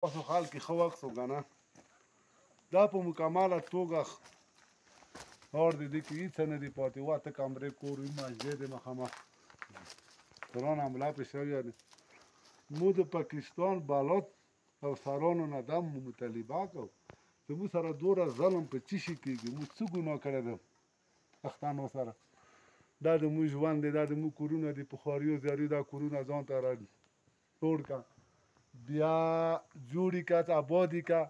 تاسو حال کې ښه وخت و که نه دا په مکمله توګه اور د دې کې هېڅ نه دي پاتې واته کمرې کور وي مسجد یې مخامخ قرآن حمله پرې شوې ده مو د پاکستان بالات او سرانو نه دا مطالبه کوو زموږ سره دومره ظلم په څه شي کېږي موږ څه ګناه کړی ده پښتنو سره دا د موږ ژوند دی دا د موږ کورونه دي پخواریو زیاري دا کورونه ځان ته را جوړ کړه بیا جوړې کړه آبادې کړه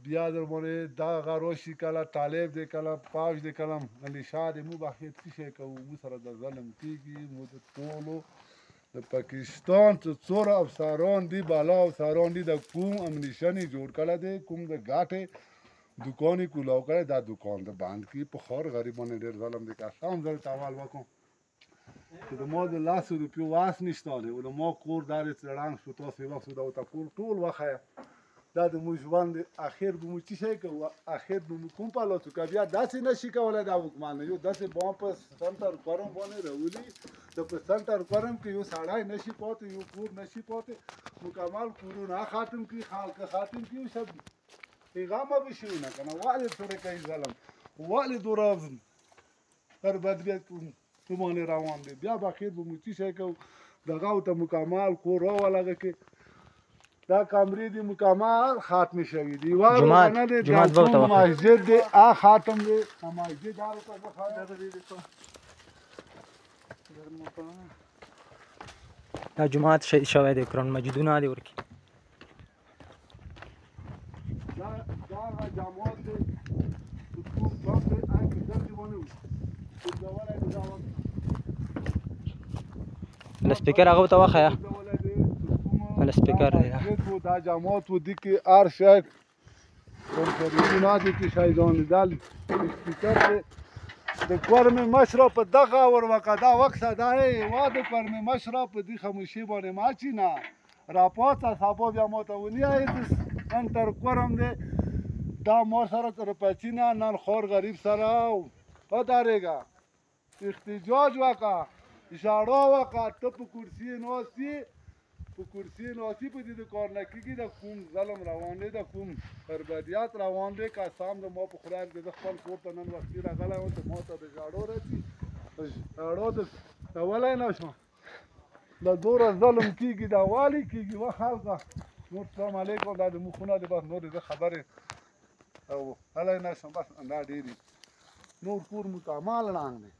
بیا در باندې دغه راشي کله طالب دی کله پوج دی کله ملیشا دی موږ اخر څه شی کوو موږ سره د ظلم کېږي موږ د ټولو د پاکستان څه څوره افسران دي بالا افسران دي د کوم امنیشن یې جوړ کړی دی کوم د ګاټې دکان یې کولاو کړی دا دکان د بند کړي په خار غریبانو ډېر ظلم دی قسم زه درته اول وکړم چې د ما د 10 روپیو واس نشته دی او د ما کور دارې څړنګ شو تاسو یې وخت دا ورته کور ټول وښیه دا د موږ ژوند دی اخر به موږ څه شی کوو اخر به موږ کوم پالوت وکړو بیا داسې نه شي کولی دا حکمان یو داسې بام په سنټر کرم باندې راولي د په سنټر کرم کې یو سړی نه شي پاتې یو کور نه شي پاتې مکمل کورونه ختم کړي خلک ختم کړي سب پیغامه به شي نه که نه ولې څومره کوي ظلم ولې دومره بربدبیت په باندې روان دی بیا به اخر به موږ څه شی کوو دغه ورته مکمل کور راولغه کې دا کمرې دي مکمل ختمې شوي دي یوه روزانه دی دا کوم مسجد دی ختم دی مسجد هلته دا جومات شوی دی قرآن مجیدونه دي ورکې دغه جماعت دی کوم باب دی هلته دلته باندې ګرځولی دی دا وخت سپیکر هغه ورته وښیه سپیکر دی دا جماعت و دي کې هر شی کنفرانسونه دي کې شهیدان لیدل سپیکر دی د قرم مشره په دغه وروکه دا وخت دا وا د قرم مشره په دې خاموشي باندې ماچی نه راپاڅه سبا بیا ماته ونیایې نن تر قرم دی دا ما سره تر پچینه نن خور غریب سره ودرېږه احتجاج وکړه ژړا وکړه ته په کرسي ناست یې په کرسي ناستي په دې د کار نه کېږي د کوم ظلم روان دی د کوم بربدیت روان دی قسم د ما په خدای کې زه خپل کور ته نن وختي راغلی وم چې ما ته د ژړو راځي ژړا د کولی نه شم د دومره ظلم کېږي دا والي کېږي و خلکه نور سلام علیکم دا د مخونه دی بس نور زه خبرې او هلی نه شم بس دا ډېر نور کور مکمل ړنګ دی